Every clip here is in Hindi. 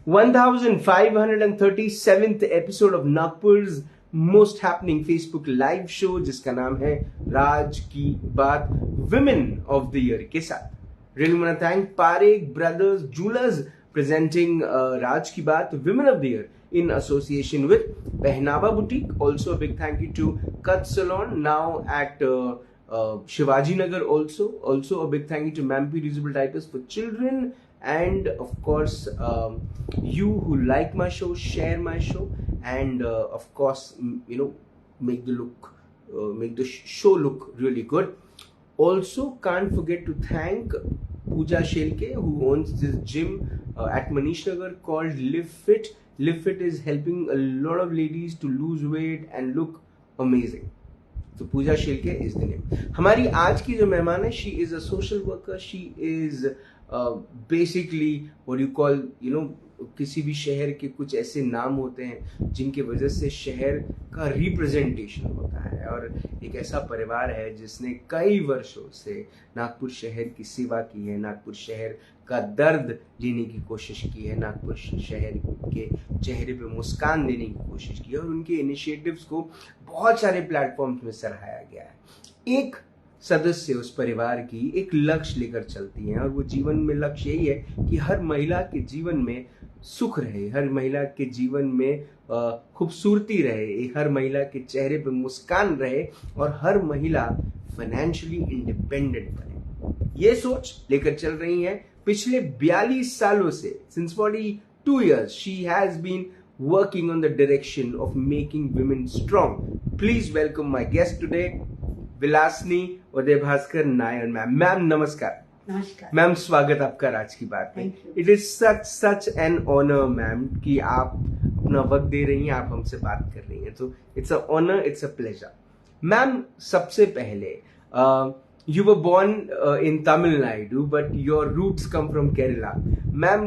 1537th episode of Nagpur's most happening Facebook live show जिसका नाम है राज की बात Women of the Year के साथ. Really want to thank Parekh Brothers Jewelers presenting Raj Ki Baat Women of the Year in association with Pehnava Boutique. Also a big thank you to Cut Salon now at Shivaji Nagar also. Also a big thank you to Mampi Reusable Diapers for Children. And of course you who like my show, share my show, and of course make the show look really good. Also can't forget to thank Pooja Shelke, who owns this gym at Manish Nagar called Live Fit. Live Fit is helping a lot of ladies to lose weight and look amazing. So Pooja Shelke is the name. हमारी आज की जो मेहमान है, she is a social worker. She is basically what you call किसी भी शहर के कुछ ऐसे नाम होते हैं जिनके वजह से शहर का रिप्रेजेंटेशन होता है, और एक ऐसा परिवार है जिसने कई वर्षों से नागपुर शहर की सेवा की है, नागपुर शहर का दर्द लेने की कोशिश की है, नागपुर शहर के चेहरे पे मुस्कान देने की कोशिश की है, और उनके इनिशिएटिव्स को बहुत सारे प्लेटफॉर्म्स में सराहाया गया है. एक सदस्य उस परिवार की एक लक्ष्य लेकर चलती हैं, और वो जीवन में लक्ष्य यही है कि हर महिला के जीवन में सुख रहे, हर महिला के जीवन में खूबसूरती रहे, हर महिला के चेहरे पे मुस्कान रहे, और हर महिला फाइनेंशियली इंडिपेंडेंट बने. ये सोच लेकर चल रही हैं पिछले 42 सालों से. Since 42 years she has been working on the direction of making women strong. Please welcome my guest today, Vilasini Uday Bhaskar Nair ma'am. Ma'am नमस्कार. नमस्कार मैम, स्वागत आपका राज की बात में. It is such an honour ma'am कि आप अपना वक्त दे रही हैं, आप हमसे बात कर रही हैं, तो it's a honour, it's a pleasure. Ma'am, सबसे पहले you were born in Tamil Nadu but your roots come from Kerala. Ma'am,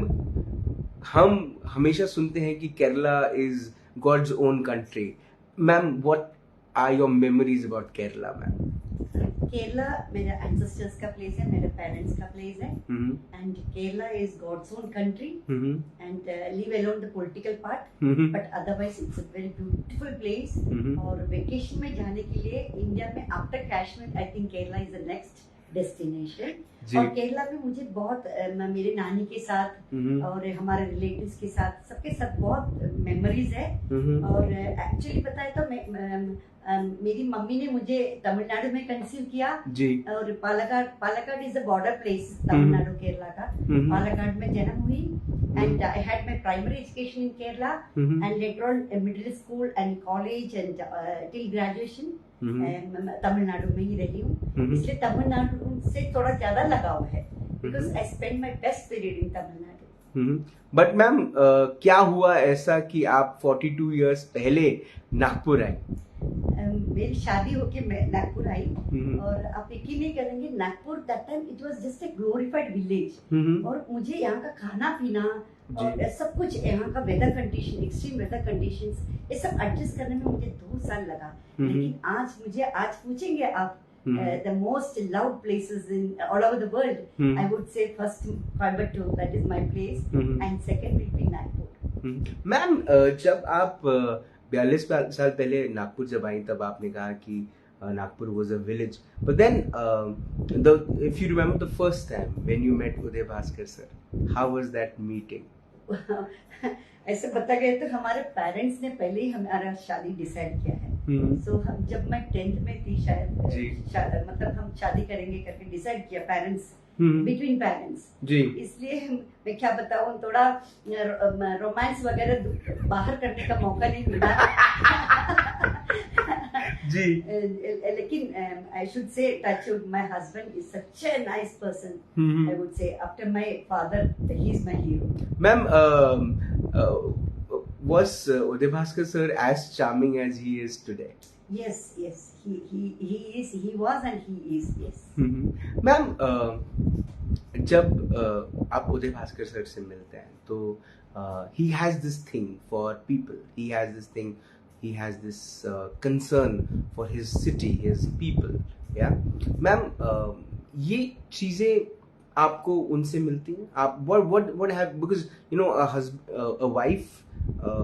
हम हमेशा सुनते हैं कि Kerala is God's own country. Ma'am, what are your memories about Kerala ma'am? Kerala मेरे एंसेस्टर्स का प्लेस है, मेरे पेरेंट्स का प्लेस है, and Kerala is God's own country, and leave alone the political part, but otherwise it's a very beautiful place. और वेकेशन में जाने के लिए इंडिया में after Kashmir I think Kerala is the next destination. और केरला में मुझे बहुत मेरे नानी के साथ और हमारे रिलेटिव्स के साथ सबके साथ बहुत मेमोरीज है. और एक्चुअली बताए तो मेरी मम्मी ने मुझे तमिलनाडु में कंसीव किया जी. और Palakkad is a border place Tamil Nadu Kerala का. पालक्काड में जन्म हुई, and I had my primary education in Kerala, and later on middle school and college and till graduation Tamil Nadu में ही रही हूँ. इसलिए तमिलनाडु से थोड़ा ज्यादा लगाव है, because I spend my best period in Tamil Nadu. But ma'am, क्या हुआ ऐसा कि आप 42 इयर्स पहले नागपुर आए? मेरी शादी होके मैं नागपुर आई, और आप यकीन नहीं करेंगे, Nagpur that time it was just a glorified village. और मुझे यहाँ का खाना पीना और सब कुछ, यहाँ का weather condition, extreme weather conditions, ये सब एडजस्ट करने में मुझे 2 साल लगा. लेकिन आज पूछेंगे आप the most loved places in all over the world, I would say first Coimbatore, that is my place, and second will be Nagpur. Ma'am, जब आप 42 साल पहले नागपुर जब आई, तब आपने कहा कि Nagpur was a village, but then if you remember the first time when you met Uday Bhaskar sir, how was that meeting? ऐसे बता गए तो हमारे पेरेंट्स ने पहले ही हमारा शादी डिसाइड किया है. सो हम जब मैं 10th में थी शायद, मतलब हम शादी करेंगे करके डिसाइड किया पेरेंट्स, बिटवीन पेरेंट्स जी. इसलिए मैं क्या बताऊं, थोड़ा रोमांस वगैरह बाहर करने का मौका नहीं मिला जी. लेकिन I should say touch wood, my husband is such a nice person. I would से after my father he is my hero. Ma'am, was Uday Bhaskar sir as charming as he is today? Yes, he was and he is, yes. Ma'am, जब आप उदय भास्कर सर से मिलते हैं तो he has this thing for people, he has this concern for his city, his people. Yeah, ma'am, ये चीजें आपको उनसे मिलती हैं? आप what have, because you know a wife,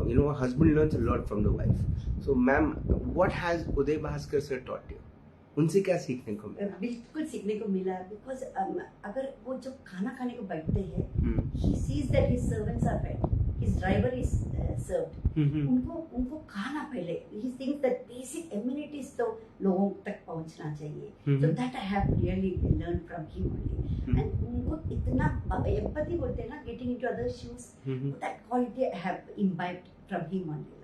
you know, a husband learns a lot from the wife. So ma'am, what has Uday Bhaskar sir taught you? उनसे क्या सीखने को मिला? बिल्कुल सीखने को मिला, बिकॉज अगर वो जब खाना खाने को बैठते हैं, he sees that his servants are fed, his driver is served. उनको खाना पहले, he thinks that basic amenities तो लोगों तक पहुंचना चाहिए. So that I have really learned from him only. And उनको इतना empathy बोलते हैं ना, getting into other shoes, that quality I have imbibed from him only.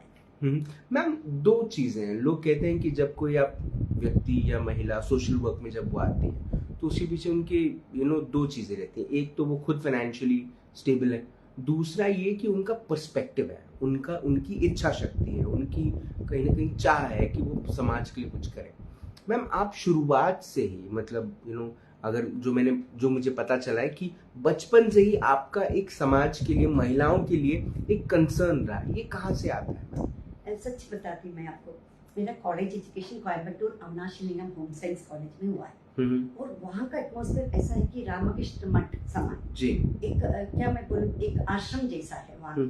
Ma'am, दो चीजें हैं. लोग कहते हैं कि जब कोई आप व्यक्ति या महिला सोशल वर्क में जब वो आती है तो उसके पीछे उनके दो चीजें रहती हैं. एक तो वो खुद फाइनेंशियली स्टेबल है, दूसरा ये कि उनका पर्सपेक्टिव है, उनकी इच्छा शक्ति है, उनकी कहीं ना कहीं चाह है कि वो समाज के लिए कुछ करें. मैम, आप शुरुआत से ही मतलब अगर जो मुझे पता चला है कि बचपन से ही आपका एक समाज के लिए, महिलाओं के लिए एक कंसर्न रहा, ये कहाँ से आता है मैम? सच बताती मैं आपको, मेरा college education Coimbatore Avinashilingam home science college में हुआ है. और वहाँ का एटमॉस्फेयर ऐसा है कि रामकृष्ण मठ समान जी, एक क्या मैं बोलूं, एक आश्रम जैसा है वहाँ.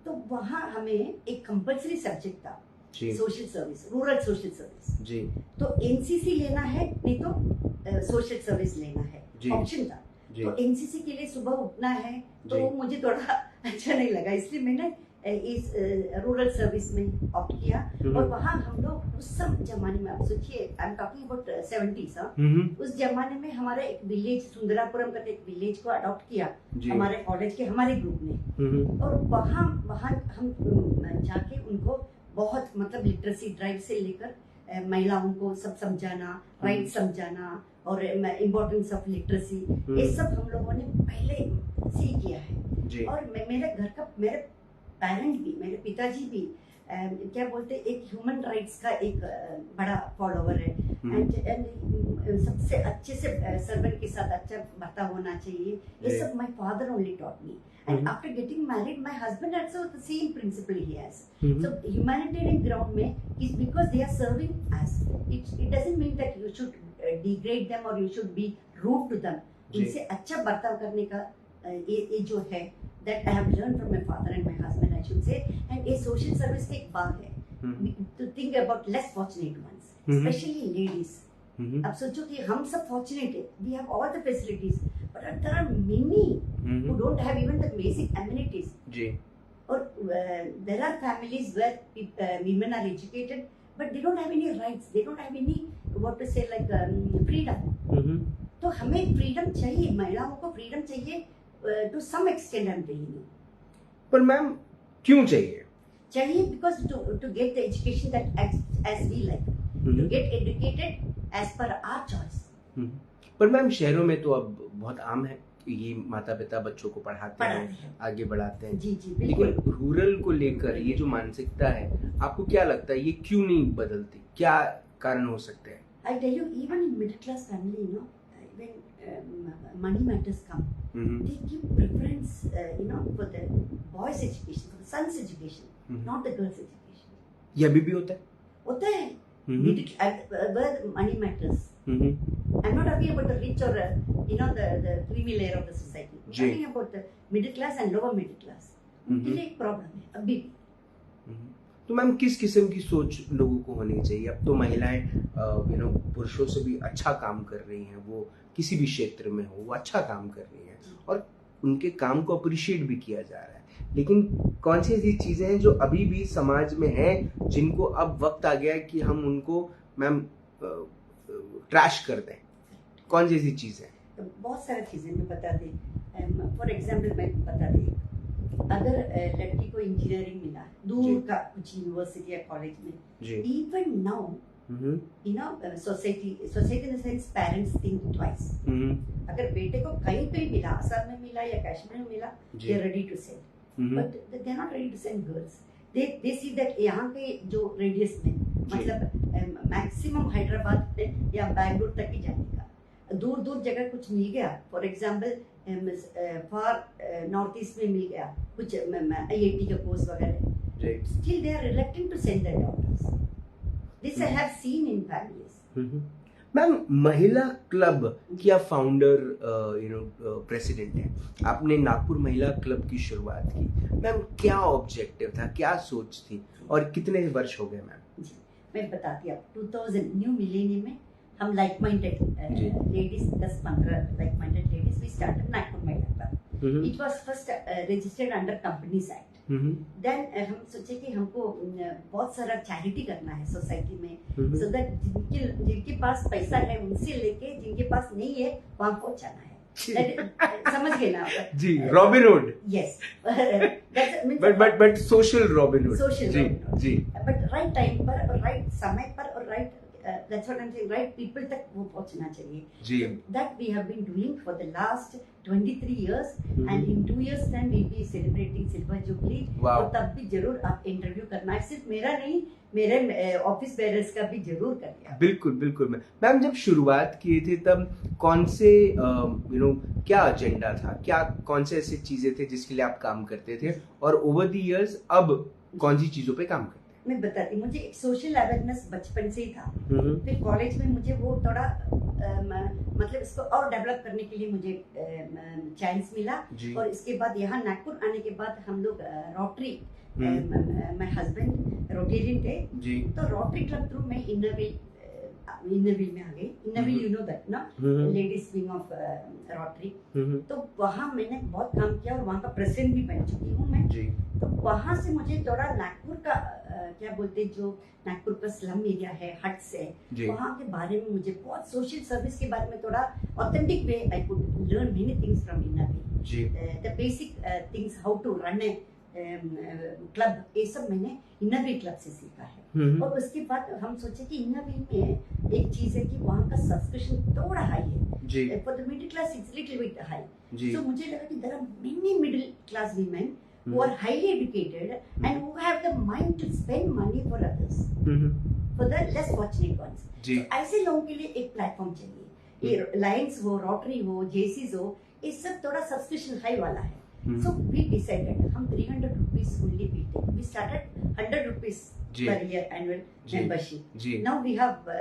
तो वहाँ हमें एक कंपल्सरी सब्जेक्ट था social service, rural social service जी. तो एनसीसी लेना है, नहीं तो सोशल सर्विस लेना है, ऑप्शन था. तो एनसीसी के लिए सुबह उठना है, तो मुझे थोड़ा अच्छा नहीं लगा, इसलिए मैंने इस रूरल सर्विस में ऑप्ट किया. और वहाँ हम लोग उस सब जमाने में, आप सोचिए, I am talking about 70s, उस जमाने में हमारा एक विलेज, सुंदरापुरम का एक विलेज को अडॉप्ट किया हमारे कॉलेज के, हमारे ग्रुप ने. और वहाँ हम जाके उनको बहुत मतलब लिटरेसी ड्राइव से लेकर महिलाओं को सब समझाना, राइट समझाना और इम्पोर्टेंस ऑफ लिटरेसी, ये सब हम लोगों ने पहले सीख किया है. और मेरे घर का, मेरे पेरेंट भी, मेरे पिताजी भी क्या बोलते, एक ह्यूमन राइट्स का एक बड़ा फॉलोवर है. एंड सबसे अच्छे से सर्वेंट के साथ अच्छा बर्ताव होना चाहिए, ये सब my father only taught me. And after getting married, my husband also the same principle he has. So humanitarian ground में is because they are serving us. It doesn't mean that you should degrade them or you should be rude to them. इनसे अच्छा बर्ताव करने का ये जो है, that I have learned from my father and my husband, I should say. And a social service का एक भाग है to think about less fortunate ones, especially ladies. अब सोचो कि हम सब fortunate है, we have all the facilities, but there are many who don't have even the basic amenities. Ji. Or there are families where women are educated, but they don't have any rights, they don't have any, what to say, like freedom. तो हमें freedom चाहिए, महिलाओं को freedom चाहिए to some extent, I'm telling you. पर मैम, क्यों चाहिए? चाहिए because to get the education that as we like, to get educated as per our choice. पर मैम, शहरों में तो अब बहुत आम है कि ये माता पिता बच्चों को पढ़ाते हैं, आगे बढ़ाते हैं. जी जी, लेकिन रूरल को लेकर ये जो मानसिकता है, आपको क्या लगता है ये क्यों नहीं बदलती? क्या कारण हो सकते हैं? I tell you, even in middle class family, when money matters come, they give preference, for the boys' education, for the sons' education, not the girls' education. ये अभी भी होता है? होता है. Where money matters. I'm not talking about the rich or the creamy layer of the society. I'm talking about the middle class and lower middle class. उनके लिए एक प्रॉब्लम है अभी भी. तो मैम, किस किस्म की सोच लोगों को होनी चाहिए? अब तो महिलाएं पुरुषों से भी अच्छा काम कर रही हैं, वो किसी भी क्षेत्र में हो, वो अच्छा काम कर रही हैं और उनके काम को अप्रिशिएट भी किया जा रहा है. लेकिन कौन सी ऐसी चीजें हैं जो अभी भी समाज में हैं, जिनको अब वक्त आ गया है कि हम उनको मैम ट्रैश कर दें? कौन सी ऐसी चीजें? तो बहुत सारी चीजें मैं बता दी. फॉर एग्जाम्पल मैं बता दी, अगर लड़की को इंजीनियरिंग मिला दूर का कुछ यूनिवर्सिटी या कॉलेज में, even now society in the sense parents think twice. अगर बेटे को कहीं पे मिला, असम में मिला या कश्मीर में मिला, they are ready to send. But they are not ready to send girls. They see that यहाँ के जो रेडियस में, मतलब मैक्सिमम हैदराबाद या बैंगलोर तक ही जाने का, दूर दूर जगह कुछ मिल गया. For example far north east में मिल गया कुछ IIT का कोर्स वगैरह, still they are reluctant to send their daughters. This I have seen in families. Ma'am, Mahila Club की आप फाउंडर प्रेसिडेंट हैं, आपने नागपुर महिला क्लब की शुरुआत की। मैम, क्या ऑब्जेक्टिव था, क्या सोच थी, और कितने वर्ष हो गए मैम? जी, मैं बताती हूँ। 2000 न्यू मिलेनियम में हम like minded ladies 10-15 like minded ladies we started Nagpur Mahila club. It was first registered under companies act. Then हम सोचे कि हमको बहुत सारा चैरिटी करना है सोसाइटी में, सो दैट जिनके पास पैसा है उनसे लेके जिनके पास नहीं है वहां पहुंचाना है। समझ गए ना आप? जी, Robin Hood. Yes, but social Robin Hood. Social जी जी, बट राइट टाइम पर और राइट समय पर और right that's what I'm saying, right people तक वो पहुंचना चाहिए। जी, that we have been doing for the last 23 years and in 2 years time we'll be celebrating silver jubilee। और तब भी जरूर आप इंटरव्यू करना है, सिर्फ मेरा नहीं, मेरे ऑफिस बेयरर्स का भी जरूर करिए। बिल्कुल बिल्कुल। मैम, जब शुरुआत किए थे तब कौन से क्या एजेंडा था, क्या कौन से ऐसी चीजें थे जिसके लिए आप काम करते थे, और ओवर द इयर्स अब कौन सी चीजों पे काम करते हैं? मैं बताती, मुझे एक सोशल अवेयरनेस बचपन से ही था। फिर कॉलेज में मुझे वो थोड़ा मतलब इसको और डेवलप करने के लिए मुझे चांस मिला। और इसके बाद यहाँ नागपुर आने के बाद हम लोग रोटरी, माय हस्बैंड रोटेरियन थे, तो रोटरी क्लब थ्रू मैं इन्नरविल में आ गई। इन्नरविल यू नो दैट ना, लेडीज विंग ऑफ रोटरी। तो वहाँ मैंने बहुत काम किया और वहाँ का प्रेसिडेंट भी बन चुकी हूँ मैं। तो वहाँ से मुझे थोड़ा नागपुर का क्या बोलते, जो नागपुर का स्लम एरिया है, हट्स है, वहाँ के बारे में मुझे बहुत सोशल सर्विस के बारे में थोड़ा authentic way I could learn many things from Inner Wheel. The basic things, how to run a club, ये सब मैंने इन्नरविल क्लब से सीखा है। और उसके बाद हम सोचे कि इन्नरविल में एक चीज है कि वहाँ का सब्सक्रिप्शन थोड़ा हाई है, for the middle class it's little bit high. So मुझे लगा कि there are many middle class women who are highly educated and who have the mind to spend money for others, for the less fortunate ones। so, ऐसे लोगों के लिए एक प्लेटफॉर्म चाहिए। ये लायंस हो, रोटरी हो, जेसीज हो, ये सब थोड़ा सब्सक्रिप्शन हाई वाला है। So we decided हम 300 rupees only we take. We started 100 rupees per year annual membership। Now we have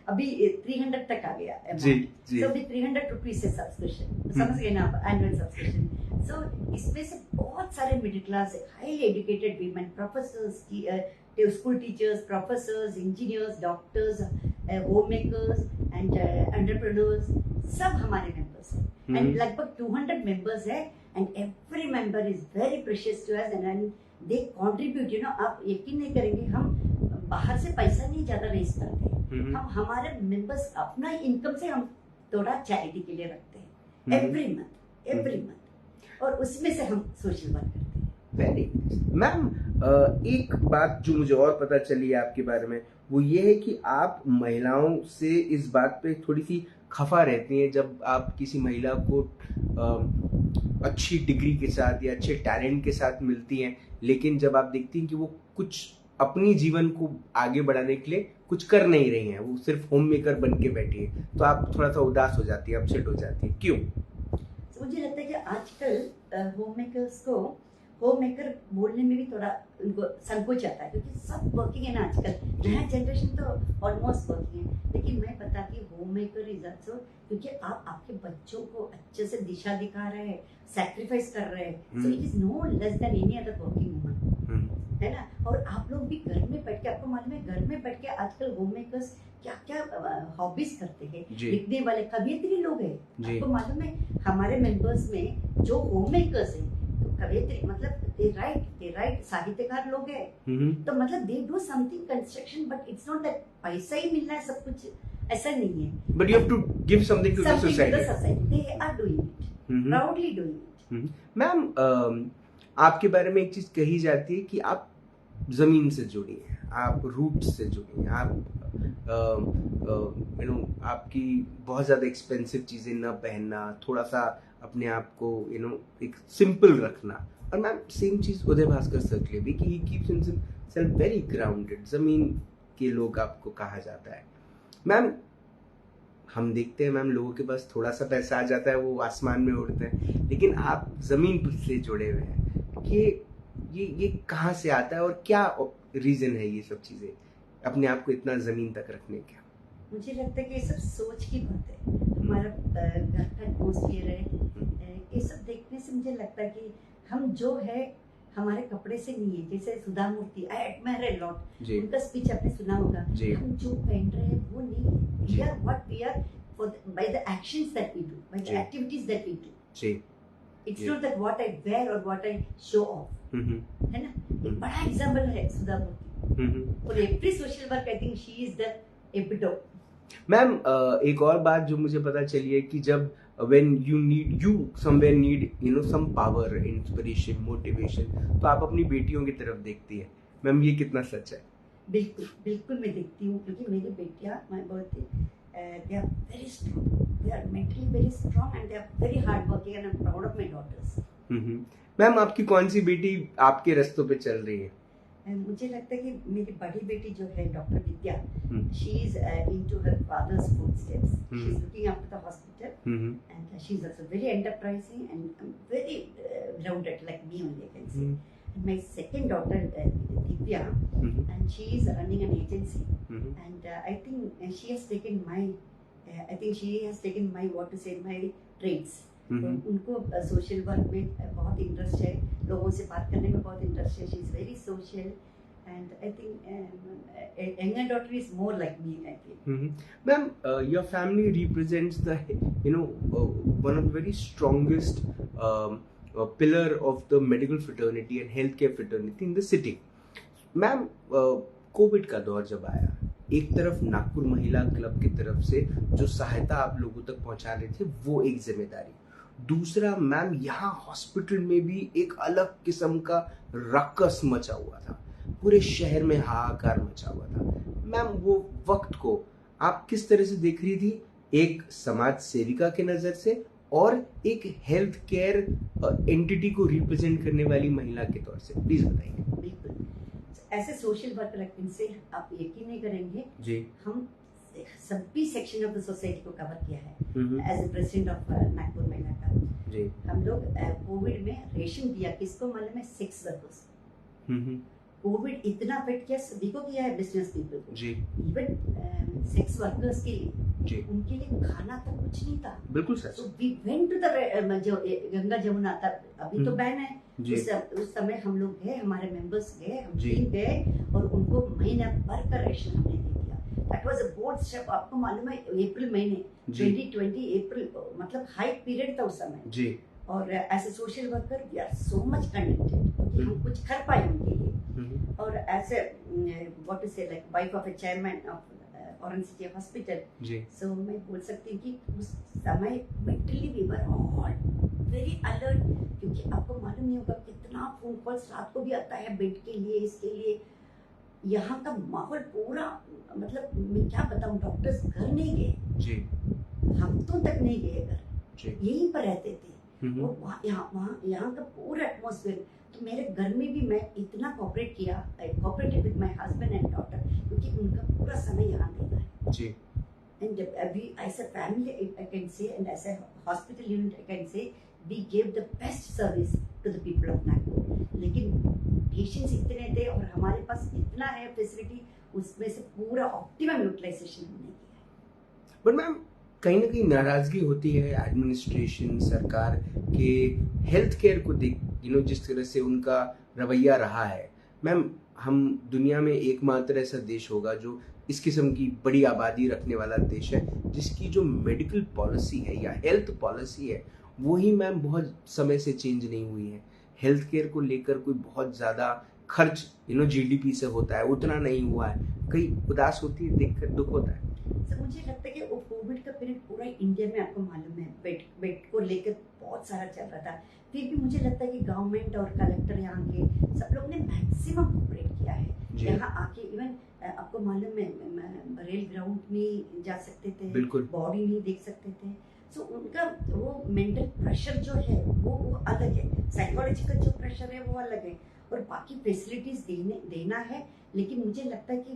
अभी 300 तक आ गया amount। So अभी 300 rupees से सब्सक्रिप्शन, समझ गए ना आप, एनुअल सब्सक्रिप्शन। So इसमें से बहुत सारे middle class, highly educated women, professors की, school teachers, professors, engineers, doctors, home makers and entrepreneurs, सब हमारे मेंबर्स हैं। एंड लगभग 200 मेंबर्स है and every member is very precious to us and they contribute, you know। आप यकीन नहीं करेंगे, हम बाहर से पैसा नहीं ज्यादा रेज करते, हम हमारे मेंबर्स अपना इनकम से हम थोड़ा चैरिटी के लिए रखते हैं एवरी मंथ, और उसमें से हम सोशल वर्क करते हैं। वेरी मैम, एक बात जो मुझे और पता चली है आपके बारे में, वो ये है कि आप महिलाओं से इस बात पे थोड़ी सी खफा रहती हैं जब आप किसी महिला को अच्छी डिग्री के साथ या अच्छे टैलेंट के साथ मिलती हैं, लेकिन जब आप देखती हैं कि वो कुछ अपनी जीवन को आगे बढ़ाने के लिए कुछ कर नहीं रही हैं, वो सिर्फ होम मेकर बन के बैठी है, तो आप थोड़ा सा उदास हो जाती है, अपसेट हो जाती है। क्यों? मुझे लगता है कि आजकल होम मेकर्स को होम मेकर बोलने में भी थोड़ा उनको संकोच आता है, क्योंकि सब वर्किंग है ना आजकल, नया जनरेशन तो ऑलमोस्ट वर्किंग है। लेकिन मैं बताती हूँ होम मेकर इज ऑल्सो, क्योंकि आप आपके बच्चों को अच्छे से दिशा दिखा रहे हैं, सैक्रिफाइस कर रहे हैं, so it is no less than any other working woman, है ना। और आप लोग भी घर में बैठ के, आपको मालूम है घर में बैठ के आजकल होम मेकर्स क्या क्या हॉबीज करते हैं, लिखने वाले कवियत्री लोग हैं। आपको मालूम है हमारे मेंबर्स में जो होम मेकर्स हैं, कवियत्री मतलब they write साहित्यकार लोग हैं, तो मतलब they do something construction, but it's not that पैसा ही मिलना है सब कुछ, ऐसा नहीं है। But you have to give something to the society। They are doing it, proudly doing it। Ma'am, आपके बारे में एक चीज कही जाती है कि आप जमीन से जुड़ी हैं, आप रूट से जुड़ी हैं, आप आपकी बहुत ज्यादा एक्सपेंसिव चीजें न पहनना, थोड़ा सा अपने आप को एक सिंपल रखना। और मैम सेम चीज उदय भास्कर सर के लिए भी, कि he keeps himself very grounded, जमीन के लोग आपको कहा जाता है। मैम, हम देखते हैं मैम लोगों के पास थोड़ा सा पैसा आ जाता है, वो आसमान में उड़ते हैं, लेकिन आप जमीन से जुड़े हुए हैं। ये कहाँ से आता है और क्या रीजन है ये सब चीजें अपने आप को इतना जमीन तक रखने का? मुझे लगता है कि ये सब सोच की बात है। हमारा घर का एटमॉस्फेयर है, ये सब देखने से मुझे लगता है कि हम जो है हमारे कपड़े से नहीं है। जैसे सुधा मूर्ति, आई एडमायर अ लॉट, उनका स्पीच आपने सुना होगा। हम जो पहन रहे हैं वो नहीं है, we are what we are by the actions that we do, by the activities that we do. It's not that what I wear और व्हाट आई शो ऑफ, है ना। एक बड़ा एग्जांपल है सुधा मूर्ति, और every social work I think she is the epitome. Ma'am एक और बात जो मुझे पता चली है कि जब when you somewhere need some power, inspiration, motivation, तो आप अपनी बेटियों की तरफ देखती है। मैम ये कितना सच है? बिल्कुल बिल्कुल मैं देखती हूँ, क्योंकि मेरी बेटियाँ मैं बहुत they are very strong, they are mentally very strong and they are very hard working and I'm proud of my daughters. Ma'am आपकी कौन सी बेटी आपके रास्तों पे चल रही है? मुझे लगता है कि मेरी बड़ी बेटी जो है doctor Vidya, she is into her father's footsteps, she is looking after the hospital and she is also very enterprising and very grounded like me only, I can say. And my second daughter Divya, and she is running an agency, and I think she has taken my what to say, my traits. तो उनको सोशल वर्क में बहुत इंटरेस्ट है, लोगों से बात करने में बहुत इंटरेस्ट है। She is very social and I think younger daughter is more like me, I think. Ma'am, your family represents the one of the very strongest pillar of the medical fraternity and healthcare fraternity in the city. Ma'am, Covid का दौर जब आया, एक तरफ नागपुर महिला क्लब की तरफ से जो सहायता आप लोगों तक पहुंचा रहे थे वो एक जिम्मेदारी, दूसरा मैम यहाँ हॉस्पिटल में भी एक अलग किस्म का रक्कस मचा हुआ था, पूरे शहर में हाहाकार मचा हुआ था। मैम वो वक्त को आप किस तरह से देख रही थी, एक समाज सेविका की नजर से और एक हेल्थ केयर एंटिटी को रिप्रेजेंट करने वाली महिला के तौर से, प्लीज बताइए। बिल्कुल, ऐसे सोशल वर्कर इनसे आप यकीन नहीं करेंगे जी, हम सभी सेक्शन ऑफ द सोसाइटी को कवर किया है as a president of Nagpur Mahila Club जी। हम लोग कोविड में रेशन दिया, किसको मालूम है? Sex workers. कोविड इतना अफेक्ट किया, सभी को किया है, बिजनेस पीपल को जी, इवन सेक्स वर्कर्स के लिए जी, उनके लिए खाना तक कुछ नहीं था। बिल्कुल sir. So we went to the जो गंगा जमुना था, अभी तो बैन है, उस समय हम लोग गए, हमारे मेंबर्स गए, हम टीम गए और उनको महीना भर का रेशन हमने दे दिया। That was a bold step. आपको मालूम है अप्रैल महीने 2020 अप्रैल, मतलब हाई पीरियड था उस समय जी, और as a social worker we are so much connected कि हम कुछ कर पाए उनके लिए। और as a what to say like wife of a chairman of orange city hospital जी, सो मैं बोल सकती हूँ कि उस समय mentally we were all very alert, क्योंकि आपको मालूम नहीं होगा कितना फोन कॉल्स रात को भी आता है बेड के लिए, इसके लिए। यहाँ का माहौल पूरा, मतलब मैं क्या बताऊँ, डॉक्टर्स घर नहीं गए जी, हफ्तों तक नहीं गए घर, यहीं पर रहते थे। और यहाँ का पूरा एटमॉस्फेयर, तो मेरे घर में भी मैं इतना कोऑपरेट किया, cooperated with my husband and daughter, क्योंकि उनका पूरा समय यहाँ देना है जी। एंड अभी as a family I can say, and as a hospital unit I can say, we give the best service to the people of Nagpur. लेकिन पेशेंट्स इतने थे और हमारे पास इतना है फैसिलिटी, उसमें से पूरा ऑप्टिमम यूटिलाइजेशन हमने किया है। बट मैम कहीं ना कहीं नाराजगी होती है एडमिनिस्ट्रेशन, सरकार के हेल्थ केयर को देख, जिस तरह से उनका रवैया रहा है। मैम हम दुनिया में एकमात्र ऐसा देश होगा जो इस किस्म की बड़ी आबादी रखने वाला देश है, जिसकी जो मेडिकल पॉलिसी है या हेल्थ पॉलिसी है वो ही मैम बहुत समय से चेंज नहीं हुई है। हेल्थ केयर को लेकर कोई बहुत ज़्यादा खर्च जीडीपी से होता है उतना नहीं हुआ है, कई उदास होती है, देखकर दुख होता है। सर मुझे लगता है कि वो कोविड का पीरियड पूरा इंडिया में, आपको मालूम है, बेड को लेकर बहुत सारा चल रहा था, फिर भी मुझे लगता है कि गवर्नमेंट और कलेक्टर यहाँ के सब लोग ने मैक्सिमम कोऑपरेट किया है। यहाँ आके इवन आपको मालूम है रेल ग्राउंड नहीं जा सकते थे, बॉडी नहीं देख सकते थे, सो उनका वो मेंटल प्रेशर जो है वो अलग है, साइकोलॉजिकल जो प्रेशर है वो अलग है, और बाकी फैसिलिटीज देना है। लेकिन मुझे लगता है कि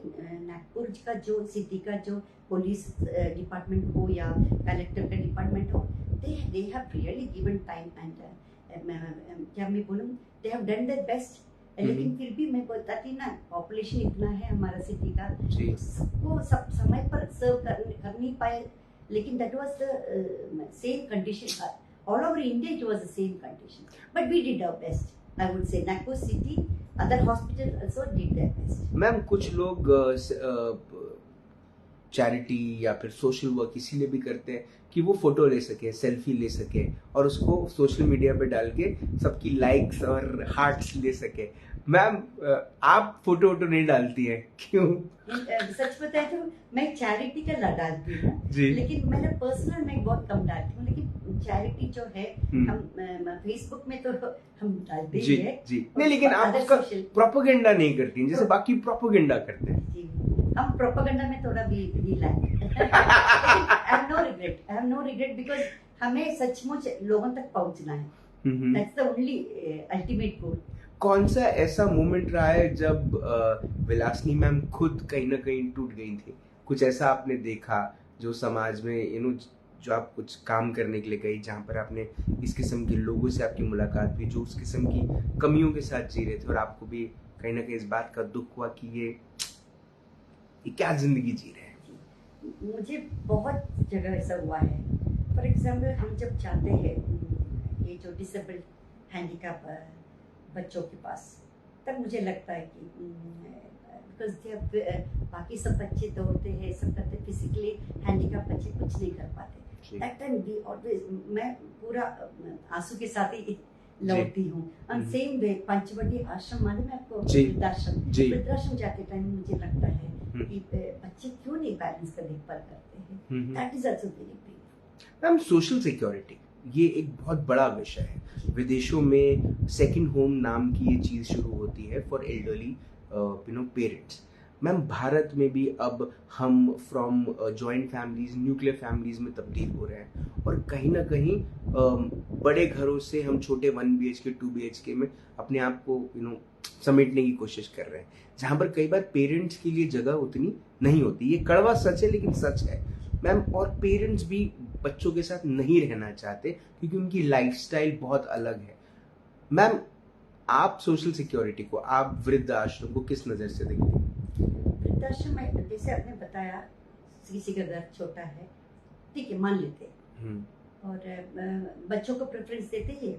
नागपुर का जो सिटी का जो पुलिस डिपार्टमेंट हो या कलेक्टर का डिपार्टमेंट हो, they have really given time and क्या मैं बोलूँ, they have done their best लेकिन फिर भी मैं बताती ना, पॉपुलेशन इतना है हमारा सिटी का, सबको सब समय पर सर्व कर नहीं पाए, लेकिन that was the same condition all over India, it was the same condition, but we did our best, I would say Nagpur city, other hospital also did their best. Ma'am कुछ लोग चैरिटी या फिर सोशल वर्क इसीलिए भी करते हैं कि वो फोटो ले सके, सेल्फी ले सके और उसको सोशल मीडिया पे डाल के सबकी लाइक्स और हार्ट्स ले सके। मैम आप फोटो वोटो नहीं डालती हैं, क्यों? सच बताए तो मैं चैरिटी का डालती हूँ, लेकिन मैंने पर्सनल में बहुत कम डालती हूँ, लेकिन चैरिटी जो है हम फेसबुक में तो हम डालते ही है जी। नहीं, लेकिन आप उसका प्रोपेगेंडा नहीं करती जैसे बाकी प्रोपेगेंडा करते हैं। हम प्रोपेगेंडा में थोड़ा भी I have no regret because हमें सचमुच लोगों तक पहुंचना है, that's the only ultimate goal. कौन सा ऐसा मोमेंट रहा है जब विलासिनी मैम खुद कहीं ना कहीं टूट गई थी? कुछ ऐसा आपने देखा जो समाज में जो आप कुछ काम करने के लिए गई, जहाँ पर आपने इस किस्म के लोगों से आपकी मुलाकात हुई जो उस किस्म की कमियों के साथ जी रहे थे और आपको भी कहीं ना कहीं इस बात का दुख हुआ कि ये क्या जिंदगी जी रहे हैं? मुझे बहुत जगह ऐसा हुआ है। फॉर एग्जाम्पल हम जब जाते हैं ये जो डिसेबल्ड हैंडीकैप बच्चों के पास, तब मुझे लगता है कि बिकॉज जब बाकी सब बच्चे दौड़ते हैं, सब करते, फिजिकली हैंडीकैप बच्चे कुछ नहीं कर पाते, दैट टाइम वी ऑलवेज, मैं पूरा आंसू के साथ ही लौटती हूँ। एंड सेम वे पंचवटी आश्रम, मालूम है आपको? वृद्धाश्रम जाते टाइम मुझे लगता है कि बच्चे क्यों नहीं पेरेंट्स का देखभाल करते हैं, that is also very big. Ma'am social security ये एक बहुत बड़ा विषय है। विदेशों में सेकंड होम नाम की ये चीज शुरू होती है for elderly parents. Ma'am Bharat में भी अब हम from joint families nuclear families में तब्दील हो रहे हैं और कहीं ना कहीं बड़े घरों से हम छोटे 1 BHK 2 BHK में अपने आप को समेटने की कोशिश कर रहे हैं, जहां पर कई बार पेरेंट्स के लिए जगह उतनी नहीं होती। ये कड़वा सच है लेकिन सच है मैम। और पेरेंट्स भी बच्चों के साथ नहीं रहना चाहते क्योंकि उनकी लाइफस्टाइल बहुत अलग है। मैम आप सोशल सिक्योरिटी को, आप वृद्धाश्रम को किस नजर से देखते हैं? वृद्धाश्रम में जैसे आपने बताया किसी का घर छोटा है, ठीक है, मान लेते और बच्चों को प्रेफरेंस देते हैं,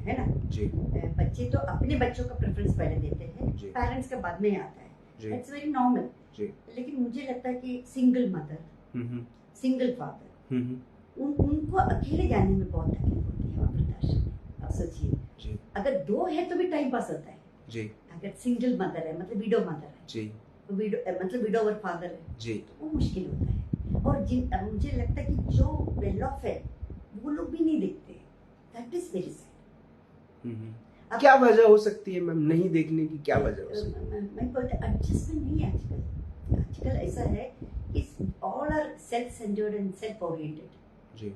है ना जी। बच्चे तो अपने बच्चों का प्रेफरेंस पहले देते हैं, पेरेंट्स का बाद में आता है, इट्स वेरी नॉर्मल। लेकिन मुझे लगता है कि सिंगल मदर, सिंगल फादर, उनको अकेले जाने में बहुत तकलीफ होती है वृद्धाश्रम में। आप सोचिए, अगर 2 है तो भी टाइम पास होता है जी। अगर सिंगल मदर है, मतलब विडो मदर है जी, मतलब विडोवर फादर है जी, तो वो मुश्किल होता है। और मुझे लगता है कि जो वेल ऑफ है वो लोग भी नहीं देखते, दैट इज वेरी सैड। क्या वजह हो सकती है मैम नहीं देखने की? क्या वजह हो सकती है? मैं बोलते एडजस्टमेंट नहीं है आजकल। आजकल ऐसा है कि all are self centred and self oriented जी।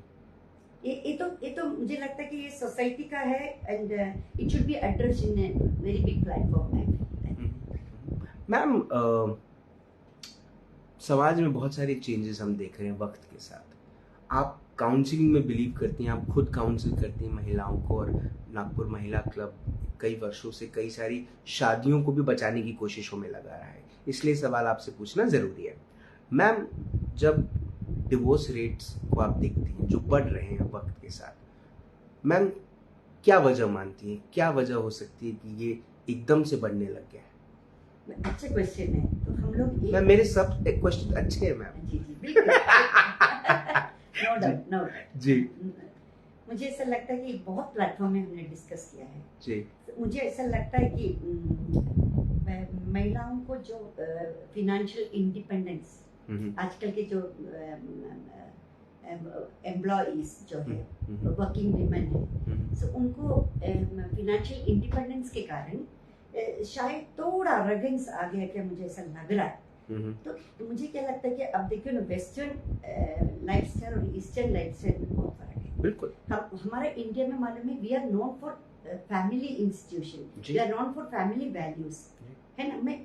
ये तो मुझे लगता है कि ये सोसाइटी का है and it should be addressed in a very big platform. Ma'am समाज में बहुत सारे चेंजेस हम देख रहे हैं वक्त के साथ। आप काउंसलिंग में बिलीव करती हैं, आप खुद काउंसिल करती हैं महिलाओं को और नागपुर महिला क्लब कई वर्षों से कई सारी शादियों को भी बचाने की कोशिशों में लगा रहा है, इसलिए सवाल आपसे पूछना जरूरी है। मैम जब डिवोर्स रेट्स को आप देखती हैं जो बढ़ रहे हैं वक्त के साथ, मैम क्या वजह मानती हैं, क्या वजह हो सकती है कि ये एकदम से बढ़ने लग गया है? अच्छा क्वेश्चन है। तो हम लोग मैम मेरे सब क्वेश्चन अच्छे हैं मैम। जी जी बिल्कुल नो डाउट जी। मुझे ऐसा लगता है कि बहुत प्लेटफॉर्म में हमने डिस्कस किया है जी। मुझे ऐसा लगता है कि महिलाओं को जो फिनेंशियल इंडिपेंडेंस, आजकल के जो एम्प्लॉइज जो है, वर्किंग विमेन है, सो उनको फिनेंशियल इंडिपेंडेंस के कारण शायद थोड़ा रेगेंस आ गया, क्या मुझे ऐसा लग रहा है। तो मुझे क्या लगता है कि अब देखिए ना, वेस्टर्न लाइफस्टाइल और ईस्टर्न लाइफस्टाइल में बहुत फर्क है। बिल्कुल हमारा इंडिया में मालूम है, we are known for family institution, we are known for family values, है ना। मैं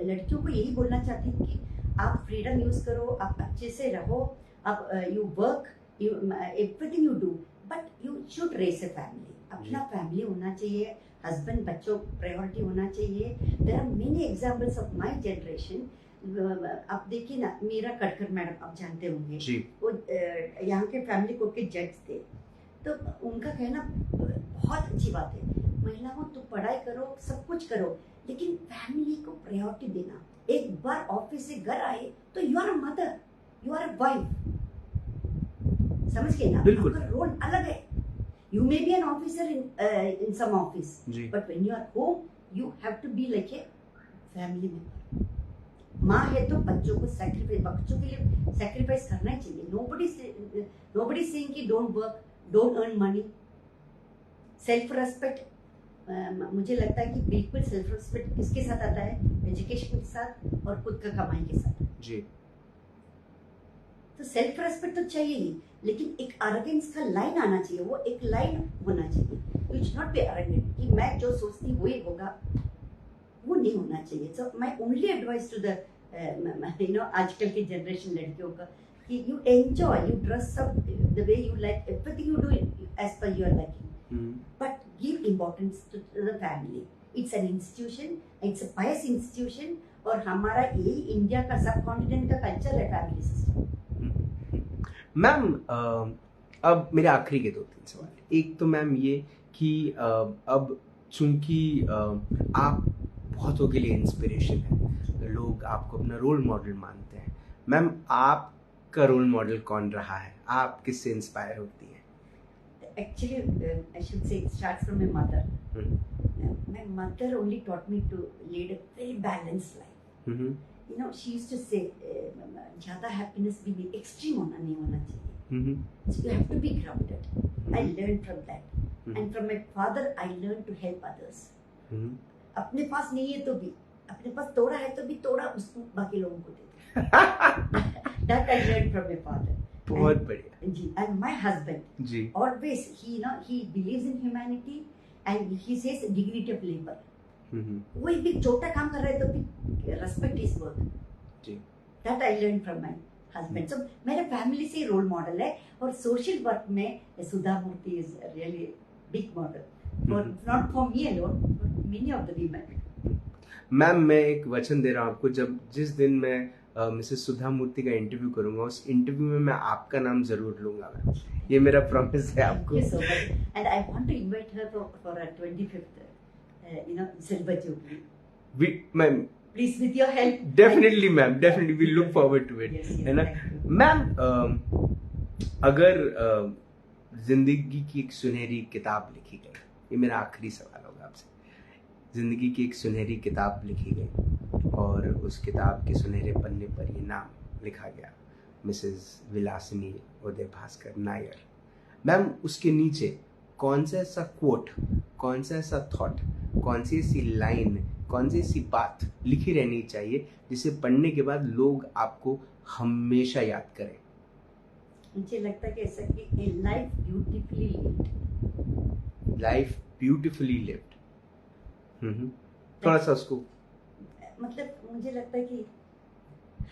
लड़कियों को यही बोलना चाहती हूँ कि आप फ्रीडम यूज करो, आप अच्छे से रहो, आप you work, everything you do, but you should raise a family. अपना फैमिली होना चाहिए, हस्बैंड बच्चों प्रायोरिटी होना चाहिए. There are many examples of my generation. आप देखिए ना, मीरा कटकर मैडम आप जानते होंगे जी. वो यहाँ के फैमिली कोर्ट के जज थे. तो उनका कहना बहुत अच्छी बात है, महिलाओं तो पढ़ाई करो, सब कुछ करो, लेकिन फैमिली को प्रायोरिटी देना. एक बार ऑफिस से घर आए तो you are a mother, you are a wife. समझ गए ना, आपका रोल अलग है. You may be an officer in some office, but when you are home you have to be like a family member. माँ है तो बच्चों को बच्चों के लिए सैक्रिफाइस करना ही चाहिए. नोबडी सेइंग कि don't work, don't earn money. Self respect, मुझे लगता है कि बिल्कुल सेल्फ रेस्पेक्ट किसके साथ आता है? एजुकेशन के साथ और खुद का कमाई के साथ जी. तो सेल्फ रेस्पेक्ट तो चाहिए ही, लेकिन एक अरेगेंस का लाइन आना चाहिए. वो एक लाइन होना चाहिए. यू शुड नॉट बी अरेगेंट कि मैं जो सोचती हूँ वही होगा, वो नहीं होना चाहिए. So my only advice to the आजकल की जनरेशन लड़कियों का कि you enjoy, you dress up the way you like, everything you do as per your liking, but give importance to the family. It's an institution, it's a pious institution, और हमारा यही इंडिया का सब कॉन्टिनेंट का कल्चर है फैमिली सिस्टम. मैम अब मेरे आखिरी के 2-3 सवाल. एक तो मैम ये कि अब चूंकि आप बहुतों के लिए इंस्पिरेशन है, लोग आपको अपना रोल मॉडल मानते हैं. मैम आपका रोल मॉडल कौन रहा है? आप किससे इंस्पायर होती हैं? Actually, I should say it starts from my mother. My mother only taught me to lead a very balanced life. You know, she used to say, ज़्यादा happiness भी नहीं, extreme नहीं होना चाहिए. So you have to be grounded. I learned from that. And from my father, I learned to help others. अपने पास नहीं है तो भी, अपने पास तोड़ा है तो भी तोड़ा उसको बाकी लोगों को दे दो. That I learned from my father. बहुत बढ़िया जी. And my husband ji, always he believes in humanity and he says dignity of labor. कोई भी छोटा काम कर रहा है तो भी respect his work. जी. That I learned from my husband. So मेरे फैमिली से रोल मॉडल है, और सोशल वर्क में Sudha Murthy is really big model. Not for me alone, but many of the women. Ma'am मैं एक वचन दे रहा हूँ आपको, जिस दिन मैं मिसेस सुधा मूर्ति का इंटरव्यू करूंगा, उस इंटरव्यू में मैं आपका नाम जरूर लूंगा मैम. ये मेरा प्रॉमिस है आपको. Thank you so much. And I want to invite her for a 25th, silver jubilee. Ma'am Please, with your help. Definitely ma'am, definitely we look forward to it, है ना मैम. अगर जिंदगी की एक सुनहरी किताब लिखी गई, ये मेरा आखिरी सवाल होगा आपसे. जिंदगी की एक सुनहरी किताब लिखी गई और उस किताब के सुनहरे पन्ने पर ये नाम लिखा गया, मिसेस विलासिनी उदय भास्कर नायर. मैम उसके नीचे कौन सा ऐसा कोट, कौन सा ऐसा थॉट, कौन सी ऐसी लाइन, कौन सी ऐसी बात लिखी रहनी चाहिए जिसे पढ़ने के बाद लोग आपको हमेशा याद करें? मुझे लगता है कि ऐसा कि life beautifully lived. Life beautifully lived. थोड़ा सा उसको, मतलब मुझे लगता है कि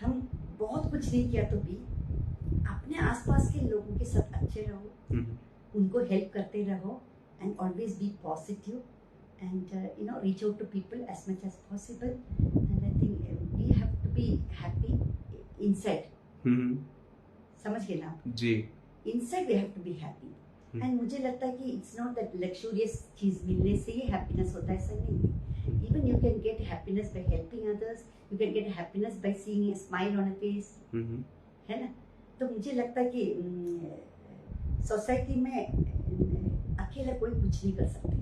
हम बहुत कुछ नहीं किया तो भी अपने आसपास के लोगों के साथ अच्छे रहो, उनको हेल्प करते रहो, and always be positive, and reach out to people as much as possible, and I think we have to be happy inside. समझ गए ना जी? inside we have to be happy. And मुझे लगता है कि इट्स नॉट दैट लग्जूरियस चीज मिलने से ही हैप्पीनेस होता है, ऐसा नहीं है. Even you can get happiness by helping others, you can get happiness by seeing a smile on a face, है ना. तो मुझे लगता है कि सोसाइटी में अकेला कोई कुछ नहीं कर सकते,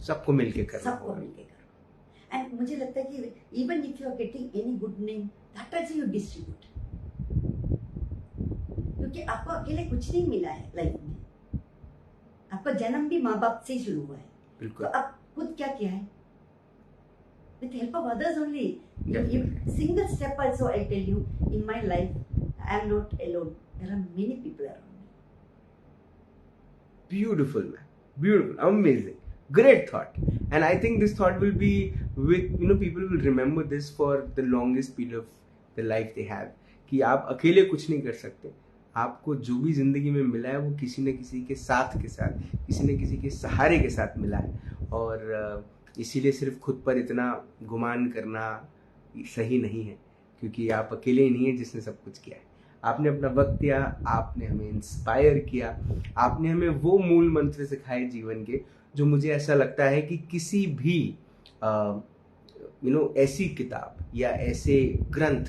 सबको मिलके करो, सबको मिलके करो. एंड मुझे लगता है कि even if you are getting any good name, that also you distribute, क्योंकि आपको अकेले कुछ नहीं मिला है लाइफ में. आपका जन्म भी माँ बाप से ही शुरू हुआ है. बिल्कुल. तो आप खुद क्या किया है? With help of others only. Single step also, I tell you, in my life, I am not alone. There are many people around me. Beautiful, man. Beautiful. Amazing. Great thought. And I think this thought will be with, people will remember this for the longest period of the life they have. कि आप अकेले कुछ नहीं कर सकते. आपको जो भी जिंदगी में मिला है वो किसी न किसी के साथ, किसी न किसी के सहारे के साथ मिला है. और इसीलिए सिर्फ खुद पर इतना गुमान करना सही नहीं है, क्योंकि आप अकेले ही नहीं है जिसने सब कुछ किया है। आपने अपना वक्त दिया, आपने हमें इंस्पायर किया, आपने हमें वो मूल मंत्र सिखाए जीवन के जो मुझे ऐसा लगता है कि किसी भी ऐसी किताब या ऐसे ग्रंथ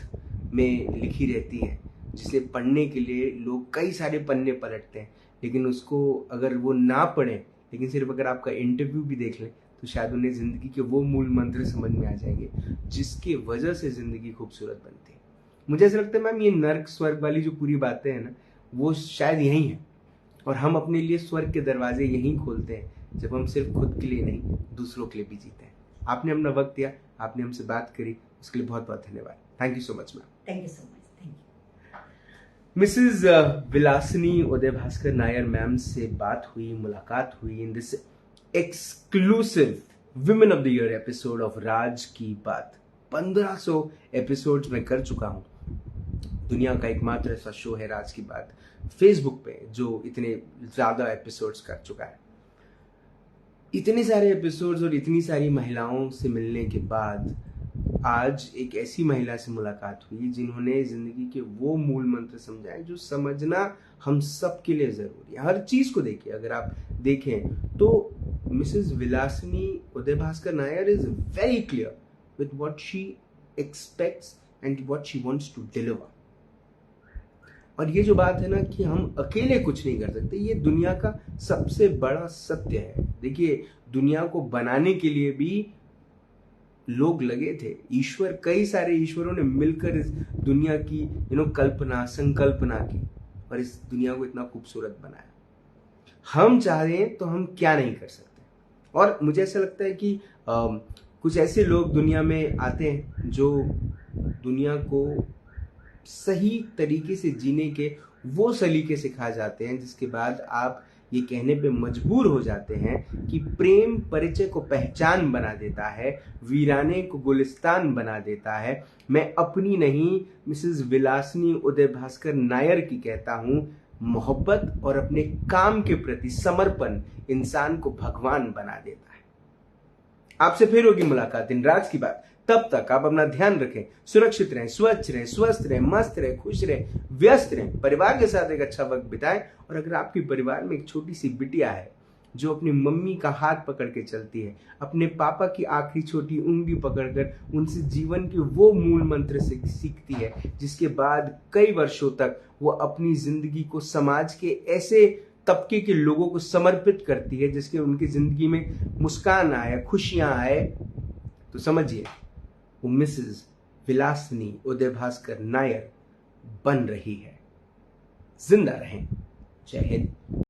में लिखी रहती है जिसे पढ़ने के लिए लोग कई सारे पन्ने पलटते हैं, लेकिन उसको अगर वो ना पढ़ें, लेकिन सिर्फ अगर आपका इंटरव्यू भी देख लें तो शायद उन्हें ज़िंदगी के वो मूल मंत्र समझ में आ जाएंगे जिसकी वजह से ज़िंदगी खूबसूरत बनती है। मुझे ऐसा लगता है मैम, ये नर्क स्वर्ग वाली जो पूरी बातें हैं ना, वो शायद यही है, और हम अपने लिए स्वर्ग के दरवाजे यहीं खोलते हैं जब हम सिर्फ खुद के लिए नहीं, दूसरों के लिए भी जीते हैं। आपने अपना वक्त दिया, आपने हमसे बात करी, उसके लिए बहुत बहुत धन्यवाद। Thank you so much ma'am. Thank you so much. Thank you. Mrs Vilasini Uday Bhaskar Nair ma'am से बात हुई, मुलाकात हुई in this exclusive women of the year episode of Raj की बात। 1500 एपिसोड्स में कर चुका हूं। दुनिया का एकमात्र ऐसा शो है राज की बात फेसबुक पे जो इतने ज्यादा एपिसोड्स कर चुका है। इतने सारे एपिसोड्स और इतनी सारी महिलाओं से मिलने के बाद आज एक ऐसी महिला से मुलाकात हुई जिन्होंने जिंदगी के वो मूल मंत्र समझाए जो समझना हम सब के लिए जरूरी है। हर चीज को देखिए, अगर आप देखें तो Mrs Vilasini Uday Bhaskar Nair is very clear with what she expects and what she wants to deliver. और ये जो बात है ना कि हम अकेले कुछ नहीं कर सकते, ये दुनिया का सबसे बड़ा सत्य है। देखिए, दुनिया को बनाने के लिए भी लोग लगे थे। ईश्वर, कई सारे ईश्वरों ने मिलकर इस दुनिया की कल्पना संकल्पना की और इस दुनिया को इतना खूबसूरत बनाया। हम चाह रहे हैं तो हम क्या नहीं कर सकते। और मुझे ऐसा लगता है कि कुछ ऐसे लोग दुनिया में आते हैं जो दुनिया को सही तरीके से जीने के वो सलीके सिखा जाते हैं, जिसके बाद आप ये कहने पे मजबूर हो जाते हैं कि प्रेम परिचय को पहचान बना देता है, वीराने को गुलिस्तान बना देता है। मैं अपनी नहीं, मिसेस विलासिनी उदय भास्कर नायर की कहता हूं, मोहब्बत और अपने काम के प्रति समर्पण इंसान को भगवान बना देता है। आपसे फिर होगी मुलाकात इन राज की बात। तब तक आप अपना ध्यान रखें, सुरक्षित रहें, स्वच्छ रहें, स्वस्थ रहें, मस्त रहें, खुश रहें, व्यस्त रहें, परिवार के साथ एक अच्छा वक्त बिताएं। और अगर आपके परिवार में एक छोटी सी बिटिया है जो अपनी मम्मी का हाथ पकड़ के चलती है, अपने पापा की आखिरी छोटी उंगली पकड़कर उनसे जीवन के वो मूल मंत्र से सीखती है जिसके बाद कई वर्षों तक वो अपनी जिंदगी को समाज के ऐसे तबके के लोगों को समर्पित करती है जिसके उनकी जिंदगी में मुस्कान आए, खुशियां आए, तो समझिए वो मिसेस विलासिनी उदय भास्कर नायर बन रही है। जिंदा रहें। जय हिंद।